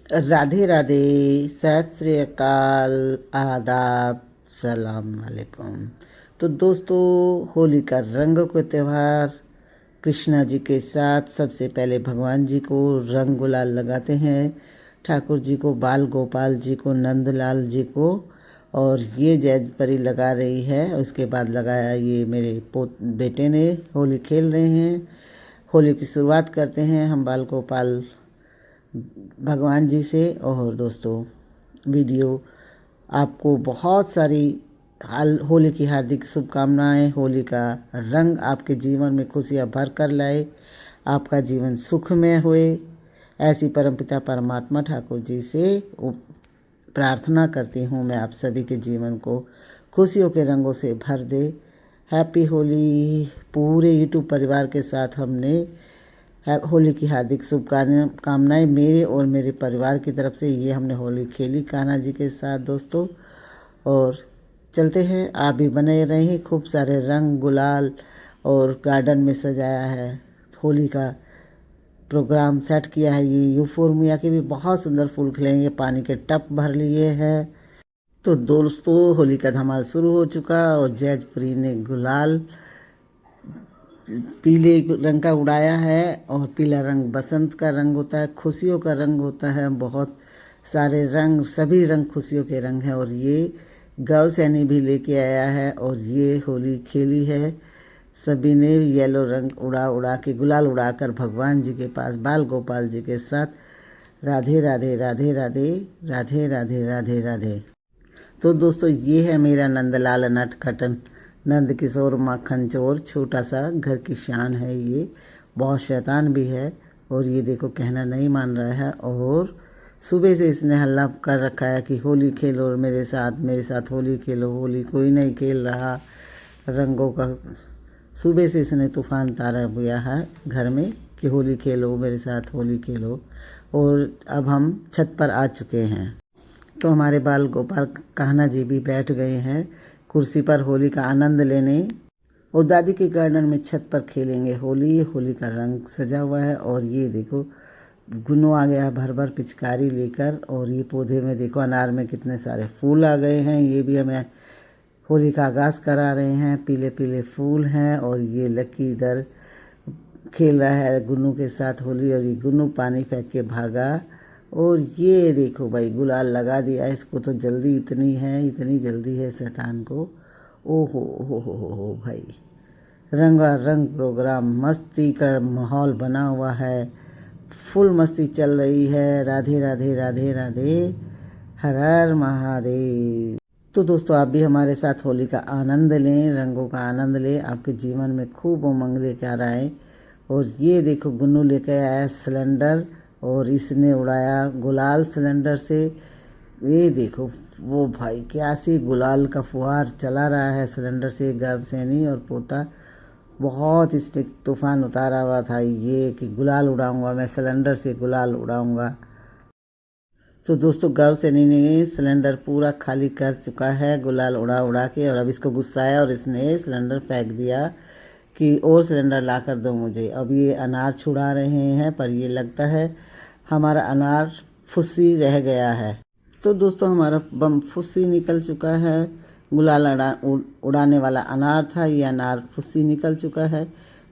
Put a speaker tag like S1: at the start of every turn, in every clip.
S1: राधे राधे, सत श्री अकाल, आदाब, सलाम वालेकुम। तो दोस्तों, होली का रंगों का त्यौहार कृष्णा जी के साथ सबसे पहले भगवान जी को रंग गुलाल लगाते हैं, ठाकुर जी को, बाल गोपाल जी को, नंदलाल जी को, और ये जैज परी लगा रही है। उसके बाद लगाया ये मेरे बेटे ने। होली खेल रहे हैं। होली की शुरुआत करते हैं हम बाल गोपाल भगवान जी से। और दोस्तों, वीडियो आपको बहुत सारी होली की हार्दिक शुभकामनाएं। होली का रंग आपके जीवन में खुशियां भर कर लाए, आपका जीवन सुखमय हुए, ऐसी परमपिता परमात्मा ठाकुर जी से प्रार्थना करती हूँ। मैं आप सभी के जीवन को खुशियों के रंगों से भर दे। हैप्पी होली। पूरे यूट्यूब परिवार के साथ हमने होली की हार्दिक शुभकामनाएं मेरे और मेरे परिवार की तरफ से। ये हमने होली खेली कान्हा जी के साथ दोस्तों। और चलते हैं, आप भी बने रहें। खूब सारे रंग गुलाल और गार्डन में सजाया है, होली का प्रोग्राम सेट किया है। ये यूफोर्मिया के भी बहुत सुंदर फूल खिलेंगे, पानी के टब भर लिए हैं। तो दोस्तों, होली का धमाल शुरू हो चुका और जैजपुरी ने गुलाल पीले रंग का उड़ाया है। और पीला रंग बसंत का रंग होता है, खुशियों का रंग होता है। बहुत सारे रंग, सभी रंग खुशियों के रंग हैं। और ये गौ सैनी भी लेके आया है और ये होली खेली है सभी ने। येलो रंग उड़ा उड़ा के, गुलाल उड़ाकर भगवान जी के पास बाल गोपाल जी के साथ राधे राधे राधे राधे राधे राधे राधे राधे। तो दोस्तों, ये है मेरा नंदलाल नटखटन, नंद किशोर माखन चोर। छोटा सा घर की शान है ये, बहुत शैतान भी है। और ये देखो, कहना नहीं मान रहा है। और सुबह से इसने हल्ला कर रखा है कि होली खेलो और मेरे साथ होली खेलो। होली कोई नहीं खेल रहा रंगों का। सुबह से इसने तूफान तारा हुआ है घर में कि होली खेलो, मेरे साथ होली खेलो। और अब हम छत पर आ चुके हैं। तो हमारे बाल गोपाल कान्हा जी भी बैठ गए हैं कुर्सी पर होली का आनंद लेने। और दादी के गार्डन में छत पर खेलेंगे होली। होली का रंग सजा हुआ है। और ये देखो, गुन्नू आ गया भर भर पिचकारी लेकर। और ये पौधे में देखो, अनार में कितने सारे फूल आ गए हैं। ये भी हमें होली का आगाज़ करा रहे हैं। पीले पीले फूल हैं। और ये लकी इधर खेल रहा है गुन्नू के साथ होली। और ये गुन्नू पानी फेंक के भागा। और ये देखो भाई, गुलाल लगा दिया इसको। तो जल्दी इतनी जल्दी है शैतान को। ओहो हो भाई, रंगा रंग प्रोग्राम, मस्ती का माहौल बना हुआ है। फुल मस्ती चल रही है। राधे राधे राधे राधे, हर हर महादेव। तो दोस्तों, आप भी हमारे साथ होली का आनंद लें, रंगों का आनंद लें। आपके जीवन में खूब उमंग लेकर आए। और ये देखो, गुन्नू लेकर आया सिलेंडर और इसने उड़ाया गुलाल सिलेंडर से। ये देखो, वो भाई क्या सी गुलाल का फुहार चला रहा है सिलेंडर से। गर्भसैनी और पोता बहुत इसने तूफान उतारा हुआ था ये कि गुलाल उड़ाऊंगा मैं, सिलेंडर से गुलाल उड़ाऊंगा। तो दोस्तों, गर्भसैनी ने सिलेंडर पूरा खाली कर चुका है गुलाल उड़ा उड़ा के। और अब इसको गुस्सा आया और इसने सिलेंडर फेंक दिया कि और सिलेंडर ला कर दो मुझे। अब ये अनार छुड़ा रहे हैं, पर ये लगता है हमारा अनार फुस्सी रह गया है। तो दोस्तों, हमारा बम फुस्सी निकल चुका है। गुलाल उड़ाने वाला अनार था, ये अनार फुस्सी निकल चुका है।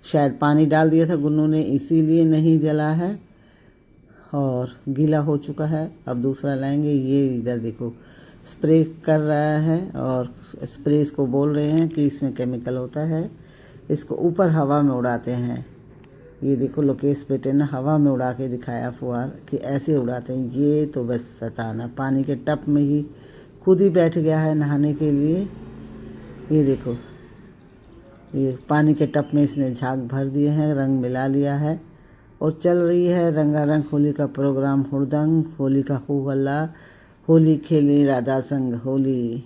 S1: शायद पानी डाल दिया था गुन्नू ने, इसीलिए नहीं जला है और गीला हो चुका है। अब दूसरा लाएंगे। ये इधर देखो, स्प्रे कर रहा है। और स्प्रे इसको बोल रहे हैं कि इसमें केमिकल होता है। इसको ऊपर हवा में उड़ाते हैं। ये देखो, लोकेश बेटे ने हवा में उड़ा के दिखाया फुहार कि ऐसे उड़ाते हैं। ये तो बस शैतान है, पानी के टब में ही खुद ही बैठ गया है नहाने के लिए। ये देखो, ये पानी के टब में इसने झाग भर दिए हैं, रंग मिला लिया है। और चल रही है रंगारंग होली का प्रोग्राम। हुड़दंग होली का हो हल्ला, होली खेली राधा संग होली।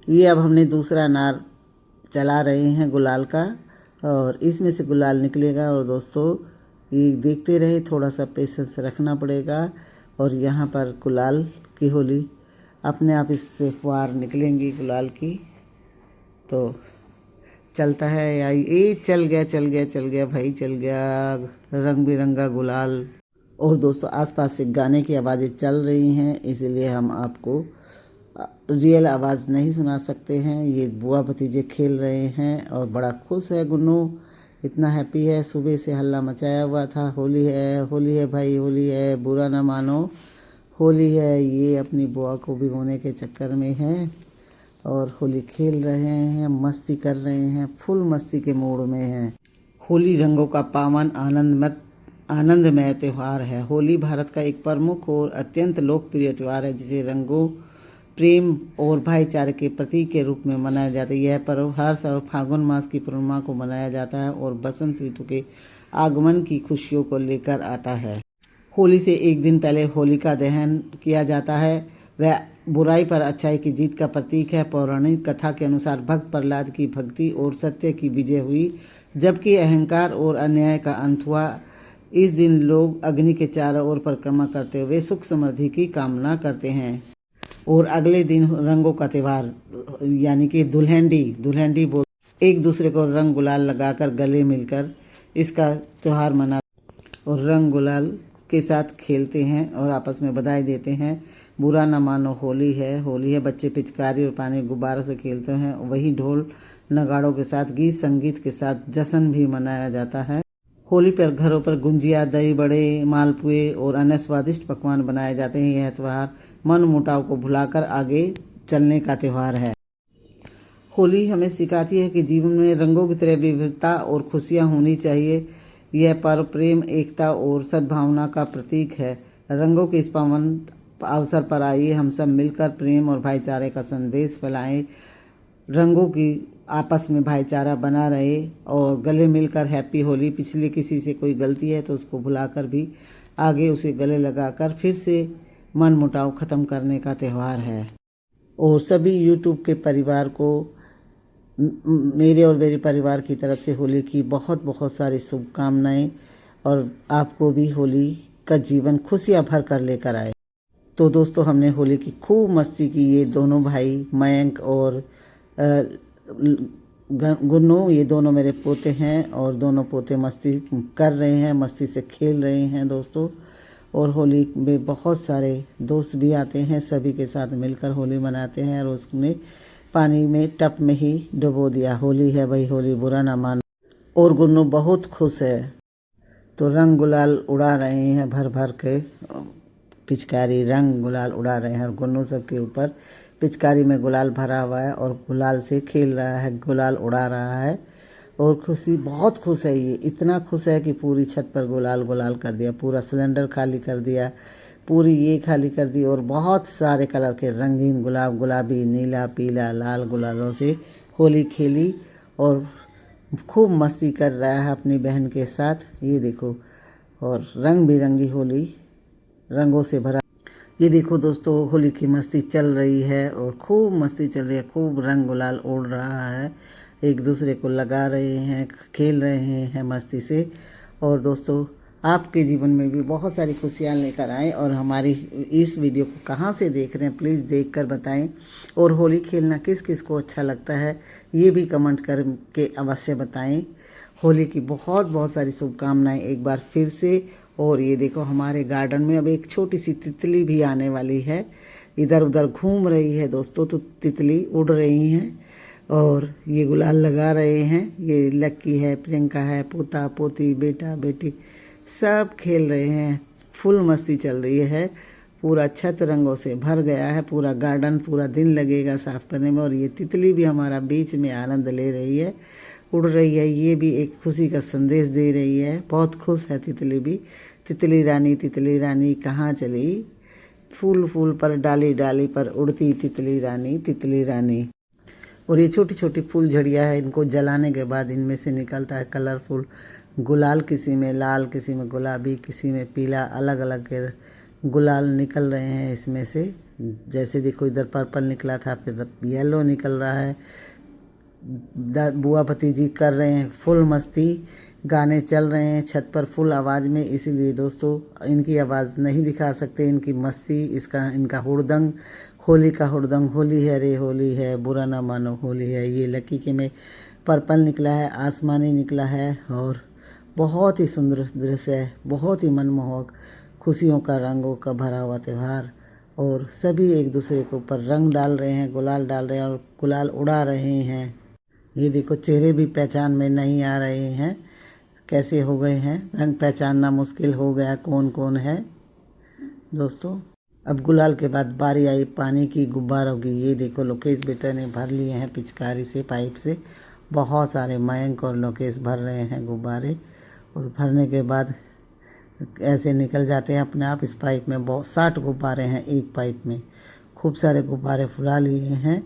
S1: ये अब हमने दूसरा अनार चला रहे हैं गुलाल का, और इसमें से गुलाल निकलेगा। और दोस्तों, ये देखते रहे, थोड़ा सा पेशेंस रखना पड़ेगा। और यहाँ पर गुलाल की होली अपने आप इससे फुहार निकलेंगी गुलाल की। तो चलता है या ये चल गया भाई, चल गया रंग बिरंगा गुलाल। और दोस्तों आसपास से गाने की आवाज़ें चल रही हैं, इसीलिए हम आपको रियल आवाज़ नहीं सुना सकते हैं। ये बुआ भतीजे खेल रहे हैं और बड़ा खुश है गुन्नू, इतना हैप्पी है। सुबह से हल्ला मचाया हुआ था, होली है भाई, होली है, बुरा ना मानो, होली है। ये अपनी बुआ को भिगोने के चक्कर में है और होली खेल रहे हैं, मस्ती कर रहे हैं, फुल मस्ती के मूड में हैं। होली रंगों का पावन आनंदमय त्यौहार है। होली भारत का एक प्रमुख और अत्यंत लोकप्रिय त्यौहार है, जिसे रंगों, प्रेम और भाईचारे के प्रतीक के रूप में मनाया जाता है। यह पर्व हर साल फाल्गुन मास की पूर्णिमा को मनाया जाता है और बसंत ऋतु के आगमन की खुशियों को लेकर आता है। होली से एक दिन पहले होलिका दहन किया जाता है। वह बुराई पर अच्छाई की जीत का प्रतीक है। पौराणिक कथा के अनुसार भक्त प्रहलाद की भक्ति और सत्य की विजय हुई, जबकि अहंकार और अन्याय का अंत हुआ। इस दिन लोग अग्नि के चारों ओर परिक्रमा करते हुए सुख समृद्धि की कामना करते हैं। और अगले दिन रंगों का त्यौहार यानी कि दुल्हनडी बोल एक दूसरे को रंग गुलाल लगाकर गले मिलकर इसका त्यौहार मना और रंग गुलाल के साथ खेलते हैं और आपस में बधाई देते हैं। बुरा ना मानो, होली है। बच्चे पिचकारी और पानी गुब्बारों से खेलते हैं। वही ढोल नगाड़ों के साथ गीत संगीत के साथ जश्न भी मनाया जाता है। होली पर घरों पर गुंजिया, दही बड़े, मालपुए और अन्य स्वादिष्ट पकवान बनाए जाते हैं। यह त्यौहार मन मुटाव को भुलाकर आगे चलने का त्यौहार है। होली हमें सिखाती है कि जीवन में रंगों की तरह विविधता और खुशियाँ होनी चाहिए। यह पर्व प्रेम, एकता और सद्भावना का प्रतीक है। रंगों के इस पावन अवसर पर आइए हम सब मिलकर प्रेम और भाईचारे का संदेश फैलाएं। रंगों की आपस में भाईचारा बना रहे और गले मिलकर हैप्पी होली। पिछले किसी से कोई गलती है तो उसको भुलाकर भी आगे उसे गले लगाकर फिर से मन मुटाव ख़त्म करने का त्यौहार है। और सभी यूट्यूब के परिवार को मेरे और मेरे परिवार की तरफ से होली की बहुत बहुत सारी शुभकामनाएं और आपको भी होली का जीवन खुशियाँ भर कर लेकर आए। तो दोस्तों हमने होली की खूब मस्ती की। ये दोनों भाई मयंक और गुन्नू, ये दोनों मेरे पोते हैं और दोनों पोते मस्ती कर रहे हैं, मस्ती से खेल रहे हैं दोस्तों। और होली में बहुत सारे दोस्त भी आते हैं, सभी के साथ मिलकर होली मनाते हैं और उसने पानी में टप में ही डुबो दिया। होली है भाई, होली बुरा ना मानो। और गुन्नू बहुत खुश है, तो रंग गुलाल उड़ा रहे हैं भर भर के पिचकारी, रंग गुलाल उड़ा रहे हैं और गुन्नू सबके ऊपर पिचकारी में गुलाल भरा हुआ है और गुलाल से खेल रहा है, गुलाल उड़ा रहा है। और बहुत खुश है। ये इतना खुश है कि पूरी छत पर गुलाल गुलाल कर दिया, पूरा सिलेंडर खाली कर दिया, पूरी ये खाली कर दी और बहुत सारे कलर के रंगीन गुलाबी, नीला, पीला, लाल गुलालों से होली खेली और खूब मस्ती कर रहा है अपनी बहन के साथ। ये देखो, और रंग बिरंगी होली रंगों से भरा। ये देखो दोस्तों, होली की मस्ती चल रही है और खूब मस्ती चल रही है, खूब रंग गुलाल उड़ रहा है, एक दूसरे को लगा रहे हैं, खेल रहे हैं मस्ती से। और दोस्तों आपके जीवन में भी बहुत सारी खुशियाँ लेकर आएँ और हमारी इस वीडियो को कहाँ से देख रहे हैं प्लीज़ देख कर बताएँ। और होली खेलना किस किस को अच्छा लगता है ये भी कमेंट करके अवश्य बताएँ। होली की बहुत बहुत सारी शुभकामनाएं एक बार फिर से। और ये देखो हमारे गार्डन में अब एक छोटी सी तितली भी आने वाली है, इधर उधर घूम रही है दोस्तों, तो तितली उड़ रही हैं और ये गुलाल लगा रहे हैं। ये लक्की है, प्रियंका है, पोता पोती, बेटा बेटी सब खेल रहे हैं, फुल मस्ती चल रही है। पूरा छत रंगों से भर गया है, पूरा गार्डन, पूरा दिन लगेगा साफ करने में। और ये तितली भी हमारा बीच में आनंद ले रही है, उड़ रही है, ये भी एक खुशी का संदेश दे रही है। बहुत खुश है तितली भी। तितली रानी कहाँ चली, फूल फूल पर डाली डाली पर उड़ती तितली रानी। और ये छोटी छोटी फूल झड़िया है, इनको जलाने के बाद इनमें से निकलता है कलरफुल गुलाल, किसी में लाल, किसी में गुलाबी, किसी में पीला, अलग अलग गुलाल निकल रहे हैं इसमें से। जैसे देखो इधर पर्पल निकला था, फिर येलो निकल रहा है। बुआ भतीजी कर रहे हैं फुल मस्ती, गाने चल रहे हैं छत पर फुल आवाज़ में, इसीलिए दोस्तों इनकी आवाज़ नहीं दिखा सकते, इनकी मस्ती, इनका हुड़दंग, होली का हुड़दंग। होली है रे होली है, बुरा ना मानो, होली है। ये लकी के में पर्पल निकला है, आसमानी निकला है और बहुत ही सुंदर दृश्य है, बहुत ही मनमोहक। खुशियों का रंगों का भरा हुआ त्यौहार। और सभी एक दूसरे के ऊपर रंग डाल रहे हैं, गुलाल डाल रहे हैं और गुलाल उड़ा रहे हैं। ये देखो चेहरे भी पहचान में नहीं आ रहे हैं, कैसे हो गए हैं, रंग पहचानना मुश्किल हो गया कौन कौन है दोस्तों। अब गुलाल के बाद बारी आई पानी की, गुब्बारों की। ये देखो लोकेश बेटा ने भर लिए हैं पिचकारी से, पाइप से। बहुत सारे मयंक और लोकेश भर रहे हैं गुब्बारे। और भरने के बाद ऐसे निकल जाते हैं अपने आप। इस पाइप में 60 गुब्बारे हैं एक पाइप में। खूब सारे गुब्बारे फुला लिए हैं।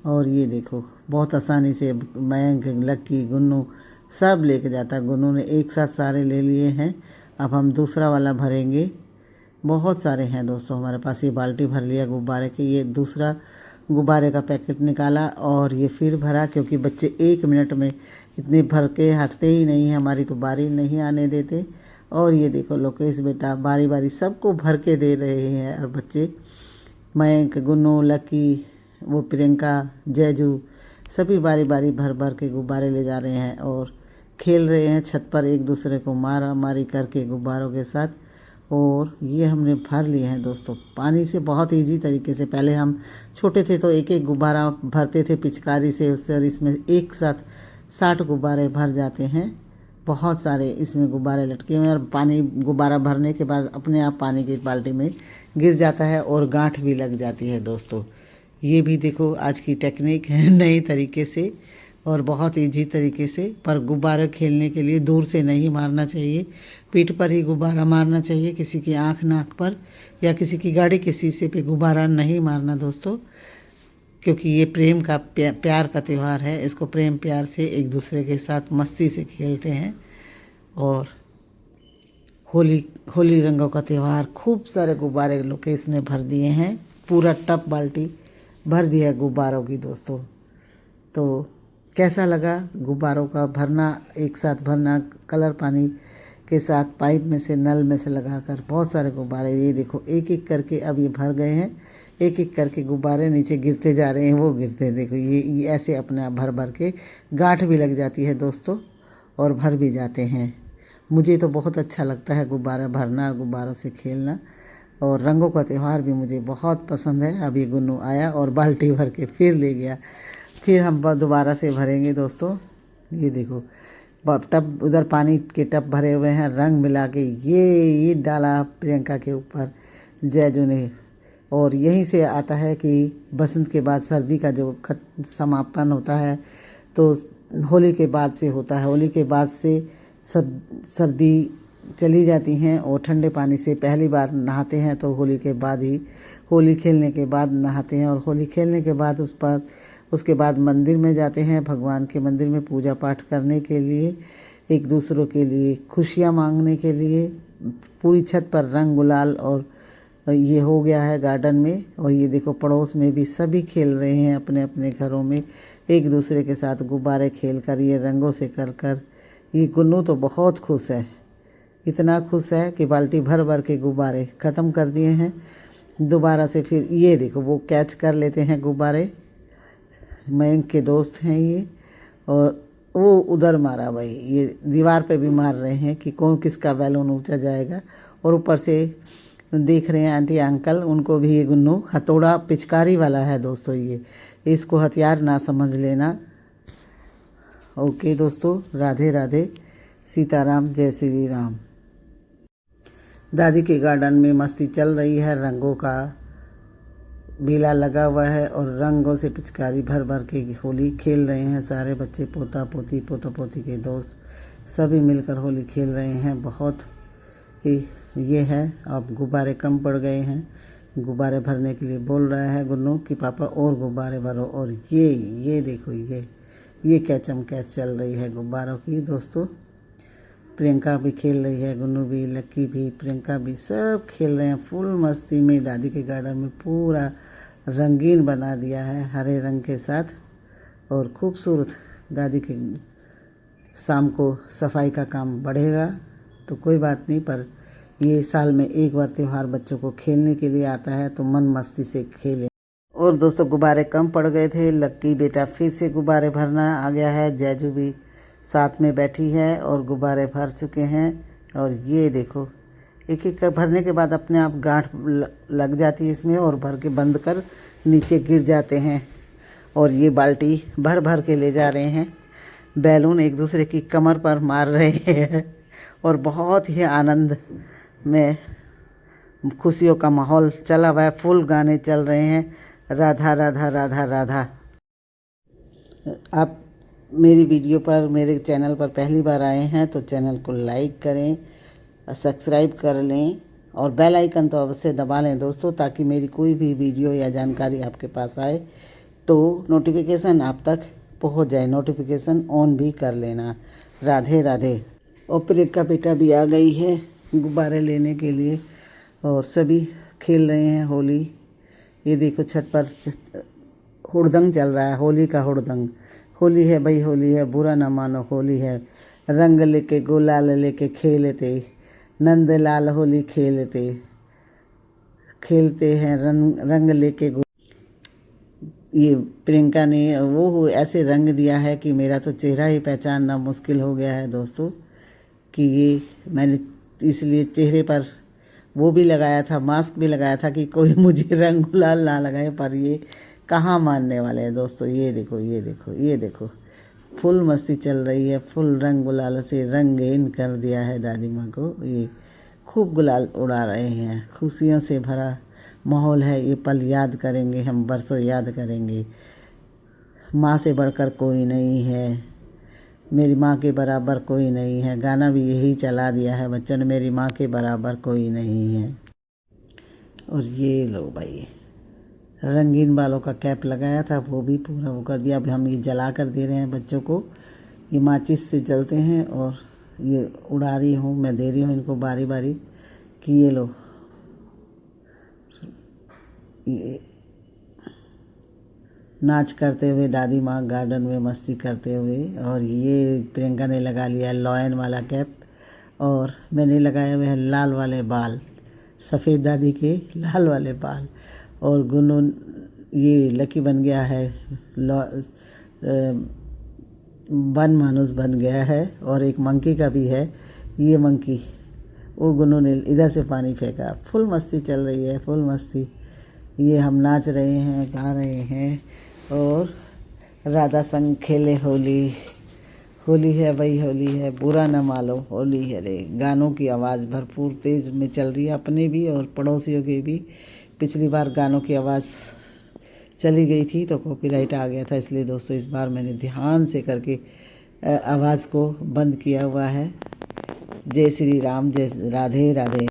S1: और ये देखो बहुत आसानी से मयंक, लक्की, गुन्नू सब लेके जाता है। गुन्नू ने एक साथ सारे ले लिए हैं। अब हम दूसरा वाला भरेंगे। बहुत सारे हैं दोस्तों हमारे पास। ये बाल्टी भर लिया गुब्बारे की। ये दूसरा गुब्बारे का पैकेट निकाला और ये फिर भरा, क्योंकि बच्चे 1 मिनट में इतने भर के हटते ही नहीं हैं, हमारी तो बारी नहीं आने देते। और ये देखो लोकेश बेटा बारी बारी सबको भर के दे रहे हैं। और बच्चे मयंक, गुन्नू, लकी, वो प्रियंका, जैजू सभी बारी बारी भर भर के गुब्बारे ले जा रहे हैं और खेल रहे हैं छत पर एक दूसरे को मारा मारी करके गुब्बारों के साथ। और ये हमने भर लिए हैं दोस्तों पानी से बहुत इजी तरीके से। पहले हम छोटे थे तो एक एक गुब्बारा भरते थे पिचकारी से उससे, और इसमें एक साथ 60 गुब्बारे भर जाते हैं। बहुत सारे इसमें गुब्बारे लटके हुए हैं। और पानी गुब्बारा भरने के बाद अपने आप पानी की बाल्टी में गिर जाता है और गांठ भी लग जाती है दोस्तों। ये भी देखो आज की टेक्निक है नई तरीके से और बहुत इजी तरीके से। पर गुब्बारे खेलने के लिए दूर से नहीं मारना चाहिए, पीठ पर ही गुब्बारा मारना चाहिए। किसी की आँख नाक पर या किसी की गाड़ी के शीशे पे गुब्बारा नहीं मारना दोस्तों, क्योंकि ये प्रेम का प्यार का त्यौहार है। इसको प्रेम प्यार से एक दूसरे के साथ मस्ती से खेलते हैं। और होली रंगों का त्यौहार। खूब सारे गुब्बारे लोकेश ने भर दिए हैं, पूरा टब बाल्टी भर दिया गुब्बारों की दोस्तों। तो कैसा लगा गुब्बारों का भरना, एक साथ भरना कलर पानी के साथ पाइप में से, नल में से लगाकर बहुत सारे गुब्बारे। ये देखो एक एक करके अब ये भर गए हैं, एक एक करके गुब्बारे नीचे गिरते जा रहे हैं। वो गिरते हैं देखो, ये ऐसे अपने आप भर भर के गांठ भी लग जाती है दोस्तों और भर भी जाते हैं। मुझे तो बहुत अच्छा लगता है गुब्बारा भरना, गुब्बारों से खेलना। और रंगों का त्यौहार भी मुझे बहुत पसंद है। अब ये गुन्नू आया और बाल्टी भर के फिर ले गया। फिर हम दोबारा से भरेंगे दोस्तों। ये देखो टब, उधर पानी के टब भरे हुए हैं, रंग मिला के ये डाला प्रियंका के ऊपर जैजू ने। और यहीं से आता है कि बसंत के बाद सर्दी का जो समापन होता है तो होली के बाद से होता है। होली के बाद से सर्दी चली जाती हैं और ठंडे पानी से पहली बार नहाते हैं तो होली के बाद ही, होली खेलने के बाद नहाते हैं। और होली खेलने के बाद उसके बाद मंदिर में जाते हैं, भगवान के मंदिर में पूजा पाठ करने के लिए, एक दूसरों के लिए खुशियाँ मांगने के लिए। पूरी छत पर रंग गुलाल और ये हो गया है गार्डन में। और ये देखो पड़ोस में भी सभी खेल रहे हैं अपने अपने घरों में एक दूसरे के साथ गुब्बारे खेल कर, ये रंगों से कर कर। ये गुन्नू तो बहुत खुश है, इतना खुश है कि बाल्टी भर भर के गुब्बारे ख़त्म कर दिए हैं। दोबारा से फिर ये देखो वो कैच कर लेते हैं गुब्बारे, मयंक के दोस्त हैं ये। और वो उधर मारा भाई, ये दीवार पे भी मार रहे हैं कि कौन किसका बैलून ऊंचा जाएगा। और ऊपर से देख रहे हैं आंटी अंकल, उनको भी ये गुन्नू हथौड़ा पिचकारी वाला है दोस्तों। ये इसको हथियार ना समझ लेना। ओके दोस्तों, राधे राधे, सीताराम, जय श्री राम। दादी के गार्डन में मस्ती चल रही है, रंगों का मेला लगा हुआ है और रंगों से पिचकारी भर भर के होली खेल रहे हैं सारे बच्चे, पोता पोती, पोता पोती के दोस्त सभी मिलकर होली खेल रहे हैं। बहुत ही ये है। अब गुब्बारे कम पड़ गए हैं, गुब्बारे भरने के लिए बोल रहा है गुन्नू कि पापा और गुब्बारे भरो। और ये देखो ये कैचम कैच चल रही है गुब्बारों की दोस्तों। प्रियंका भी खेल रही है, गुन्नू भी, लक्की भी, प्रियंका भी, सब खेल रहे हैं फुल मस्ती में। दादी के गार्डन में पूरा रंगीन बना दिया है हरे रंग के साथ और खूबसूरत। दादी के शाम को सफाई का काम बढ़ेगा तो कोई बात नहीं, पर ये साल में एक बार त्यौहार बच्चों को खेलने के लिए आता है तो मन मस्ती से खेलें। और दोस्तों गुब्बारे कम पड़ गए थे, लक्की बेटा फिर से गुब्बारे भरना आ गया है, जैजू भी साथ में बैठी है और गुब्बारे भर चुके हैं। और ये देखो एक एक कर भरने के बाद अपने आप गांठ लग जाती है इसमें और भर के बंद कर नीचे गिर जाते हैं। और ये बाल्टी भर भर के ले जा रहे हैं। बैलून एक दूसरे की कमर पर मार रहे हैं और बहुत ही आनंद में खुशियों का माहौल चला हुआ है। फुल गाने चल रहे हैं, राधा राधा राधा राधा। आप मेरी वीडियो पर, मेरे चैनल पर पहली बार आए हैं तो चैनल को लाइक करें, सब्सक्राइब कर लें और बेल आइकन तो अवश्य दबा लें दोस्तों, ताकि मेरी कोई भी वीडियो या जानकारी आपके पास आए तो नोटिफिकेशन आप तक पहुंच जाए। नोटिफिकेशन ऑन भी कर लेना। राधे राधे। और प्रियंका बेटा भी आ गई है गुब्बारे लेने के लिए और सभी खेल रहे हैं होली। ये देखो छत पर हुड़दंग चल रहा है, होली का हुड़दंग। होली है भाई, होली है, बुरा ना मानो, होली है। रंग लेके गुलाल लेके खेलते, नंद लाल होली खेलते हैं रंग लेके। ये प्रियंका ने वो ऐसे रंग दिया है कि मेरा तो चेहरा ही पहचानना मुश्किल हो गया है दोस्तों, कि ये मैंने इसलिए चेहरे पर वो भी लगाया था, मास्क भी लगाया था कि कोई मुझे रंग गुलाल ना लगाए, पर ये कहाँ मानने वाले हैं दोस्तों। ये देखो, ये देखो, ये देखो, फुल मस्ती चल रही है। फुल रंग गुलाल से रंगीन कर दिया है दादी माँ को। ये खूब गुलाल उड़ा रहे हैं, खुशियों से भरा माहौल है। ये पल याद करेंगे हम, बरसों याद करेंगे। माँ से बढ़कर कोई नहीं है, मेरी माँ के बराबर कोई नहीं है। गाना भी यही चला दिया है बच्चों ने, मेरी माँ के बराबर कोई नहीं है। और ये लो भाई, रंगीन बालों का कैप लगाया था वो भी पूरा वो कर दिया। अब हम ये जला कर दे रहे हैं बच्चों को। ये माचिस से जलते हैं और ये उड़ा रही हूँ मैं, दे रही हूँ इनको बारी बारी कि ये लो। ये नाच करते हुए दादी माँ गार्डन में मस्ती करते हुए। और ये प्रियंका ने लगा लिया लॉयन वाला कैप और मैंने लगाए हुए हैं लाल वाले बाल, सफ़ेद दादी के लाल वाले बाल। और गुनू ये लकी बन गया है, वन मानुस बन गया है। और एक मंकी का भी है, ये मंकी, वो गुनू ने इधर से पानी फेंका। फुल मस्ती चल रही है, फुल मस्ती। ये हम नाच रहे हैं, गा रहे हैं और राधा संग खेले होली। होली है भाई, होली है, बुरा न मानो, होली है रे। गानों की आवाज़ भरपूर तेज़ में चल रही है, अपने भी और पड़ोसियों की भी। पिछली बार गानों की आवाज़ चली गई थी तो कॉपीराइट आ गया था, इसलिए दोस्तों इस बार मैंने ध्यान से करके आवाज़ को बंद किया हुआ है। जय श्री राम, जय राधे राधे।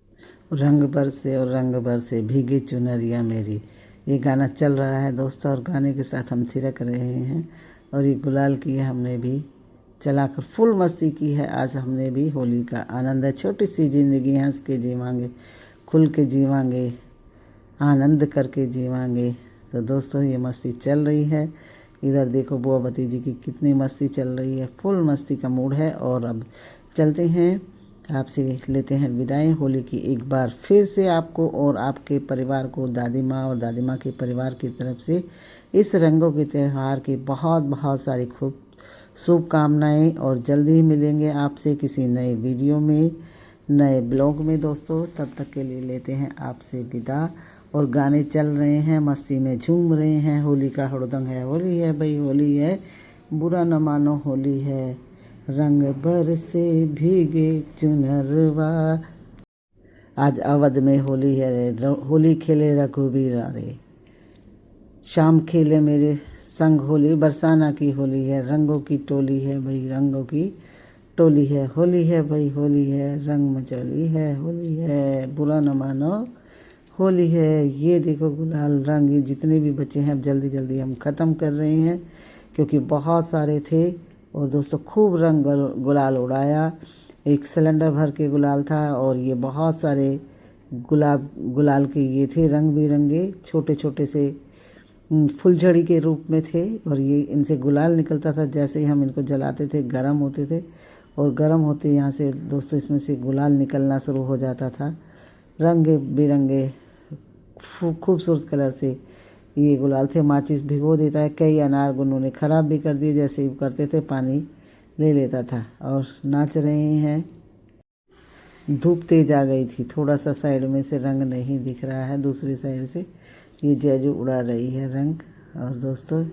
S1: रंग बरसे और रंग बरसे भीगी चुनरिया मेरी, ये गाना चल रहा है दोस्तों और गाने के साथ हम थिरक रहे हैं। और ये गुलाल की हमने भी चलाकर फुल मस्ती की है। आज हमने भी होली का आनंद है। छोटी सी ज़िंदगी, हंस के जीवांगे, खुल के जीवांगे, आनंद करके जीवांगे। तो दोस्तों ये मस्ती चल रही है। इधर देखो बुआ भतीजी की कितनी मस्ती चल रही है, फुल मस्ती का मूड है। और अब चलते हैं, आपसे लेते हैं विदाई। होली की एक बार फिर से आपको और आपके परिवार को, दादी माँ और दादी माँ के परिवार की तरफ से इस रंगों के त्यौहार की बहुत बहुत सारी खूब शुभकामनाएँ। और जल्दी ही मिलेंगे आपसे किसी नए वीडियो में, नए ब्लॉग में दोस्तों। तब तक के लिए लेते हैं आपसे विदा। और गाने चल रहे हैं, मस्ती में झूम रहे हैं। होली का हुड़दंग है, होली है भाई, होली है, बुरा न मानो, होली है। रंग बरसे भीगे चुनरवा, आज अवध में होली है रे। होली खेले रघुबीर रे, शाम खेले मेरे संग होली। बरसाना की होली है, रंगों की टोली है भाई, रंगों की टोली है। होली है भाई, होली है, रंग मचली है, होली है, बुरा न मानो, होली है। ये देखो गुलाल रंग, ये जितने भी बचे हैं अब जल्दी जल्दी हम ख़त्म कर रहे हैं क्योंकि बहुत सारे थे। और दोस्तों खूब रंग गुलाल उड़ाया। एक सिलेंडर भर के गुलाल था और ये बहुत सारे गुलाल के ये थे रंग बिरंगे, छोटे छोटे से फुलझड़ी के रूप में थे। और ये इनसे गुलाल निकलता था, जैसे ही हम इनको जलाते थे गर्म होते थे और गर्म होते यहाँ से दोस्तों इसमें से गुलाल निकलना शुरू हो जाता था। रंग बिरंगे खूबसूरत कलर से ये गुलाल थे। माचिस भिगो देता है, कई अनार गुनों ने ख़राब भी कर दिए, जैसे ही करते थे पानी ले लेता था। और नाच रहे हैं धूप तेज आ गई थी, थोड़ा सा साइड में से रंग नहीं दिख रहा है, दूसरी साइड से ये जैजू उड़ा रही है रंग। और दोस्तों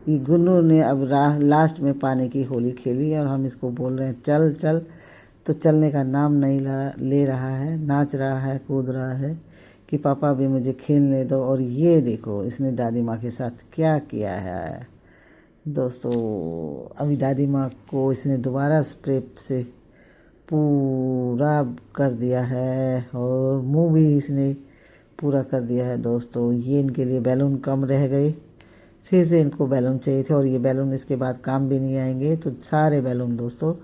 S1: ये गुन्नू ने अब लास्ट में पानी की होली खेली और हम इसको बोल रहे हैं चल चल, तो चलने का नाम नहीं ले रहा है, नाच रहा है, कूद रहा है कि पापा भी मुझे खेलने दो। और ये देखो इसने दादी माँ के साथ क्या किया है दोस्तों। अभी दादी माँ को इसने दोबारा स्प्रे से पूरा कर दिया है और मुंह भी इसने पूरा कर दिया है दोस्तों। ये इनके लिए बैलून कम रह गए, फिर से इनको बैलून चाहिए थे और ये बैलून इसके बाद काम भी नहीं आएंगे, तो सारे बैलून दोस्तों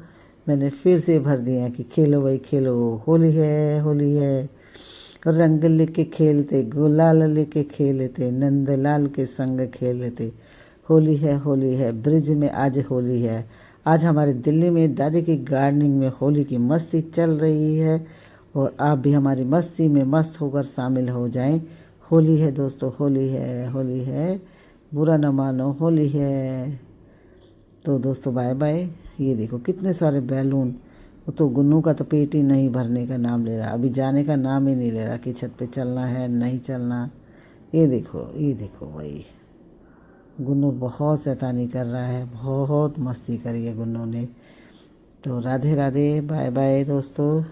S1: मैंने फिर से भर दिए हैं कि खेलो भाई खेलो, होली है होली है। रंग लेके खेलते, गुलाल लेके खेलते, नंदलाल के संग खेलते, होली है ब्रिज में आज होली है। आज हमारे दिल्ली में दादी की गार्डनिंग में होली की मस्ती चल रही है और आप भी हमारी मस्ती में मस्त होकर शामिल हो जाएं। होली है दोस्तों, होली है, बुरा न मानो, होली है। तो दोस्तों बाय बाय। ये देखो कितने सारे बैलून, वो तो गुन्नू का तो पेट ही नहीं भरने का नाम ले रहा, अभी जाने का नाम ही नहीं ले रहा कि छत पे चलना है नहीं चलना। ये देखो भाई, गुन्नू बहुत शैतानी कर रहा है, बहुत मस्ती करी है गुन्नू ने। तो राधे राधे, बाय बाय दोस्तों,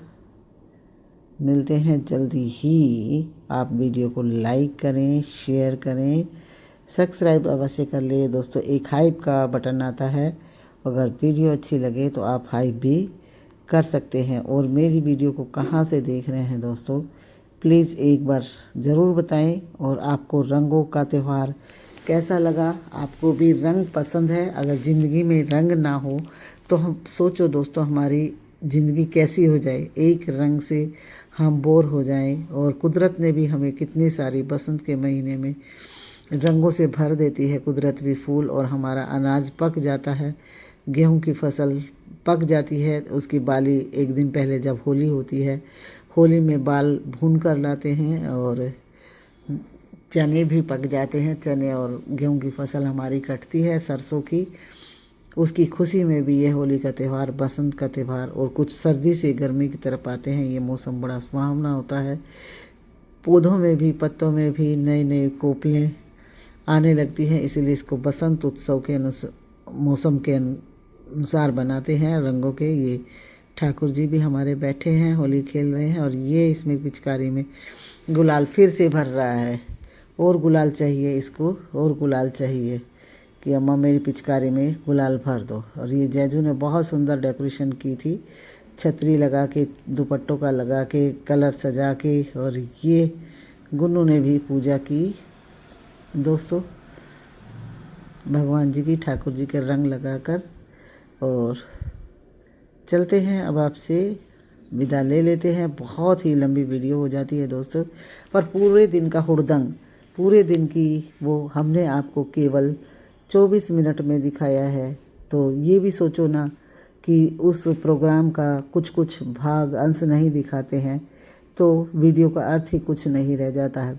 S1: मिलते हैं जल्दी ही। आप वीडियो को लाइक करें, शेयर करें, सब्सक्राइब अवश्य कर ले दोस्तों। एक हाइप का बटन आता है, अगर वीडियो अच्छी लगे तो आप हाइप भी कर सकते हैं। और मेरी वीडियो को कहाँ से देख रहे हैं दोस्तों, प्लीज़ एक बार ज़रूर बताएं। और आपको रंगों का त्यौहार कैसा लगा, आपको भी रंग पसंद है? अगर ज़िंदगी में रंग ना हो तो हम सोचो दोस्तों हमारी ज़िंदगी कैसी हो जाए, एक रंग से हम बोर हो जाएं। और कुदरत ने भी हमें कितनी सारी बसंत के महीने में रंगों से भर देती है कुदरत भी फूल, और हमारा अनाज पक जाता है, गेहूं की फसल पक जाती है। उसकी बाली एक दिन पहले जब होली होती है, होली में बाल भून कर लाते हैं और चने भी पक जाते हैं, चने और गेहूं की फसल हमारी कटती है सरसों की, उसकी खुशी में भी ये होली का त्यौहार, बसंत का त्यौहार, और कुछ सर्दी से गर्मी की तरफ आते हैं, ये मौसम बड़ा सुहावना होता है। पौधों में भी, पत्तों में भी नए नए कोपलें आने लगती हैं, इसीलिए इसको बसंत उत्सव के मौसम के अनुसार बनाते हैं रंगों के। ये ठाकुर जी भी हमारे बैठे हैं, होली खेल रहे हैं, और ये इसमें पिचकारी में गुलाल फिर से भर रहा है। और गुलाल चाहिए इसको, और गुलाल चाहिए कि अम्मा मेरी पिचकारी में गुलाल भर दो। और ये जैजू ने बहुत सुंदर डेकोरेशन की थी, छतरी लगा के, दुपट्टों का लगा के, कलर सजा के, और ये गुन्नू ने भी पूजा की दोस्तों भगवान जी की, ठाकुर जी के रंग लगाकर। और चलते हैं, अब आपसे विदा ले लेते हैं। बहुत ही लंबी वीडियो हो जाती है दोस्तों, पर पूरे दिन का हुड़दंग, पूरे दिन की वो हमने आपको केवल 24 मिनट में दिखाया है। तो ये भी सोचो ना कि उस प्रोग्राम का कुछ कुछ भाग अंश नहीं दिखाते हैं तो वीडियो का अर्थ ही कुछ नहीं रह जाता है।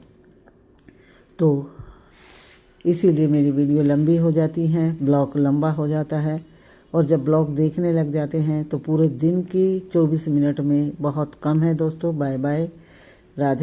S1: तो इसीलिए मेरी वीडियो लंबी हो जाती हैं, ब्लॉग लंबा हो जाता है। और जब ब्लॉग देखने लग जाते हैं तो पूरे दिन की 24 मिनट में बहुत कम है दोस्तों। Bye bye, Radhe.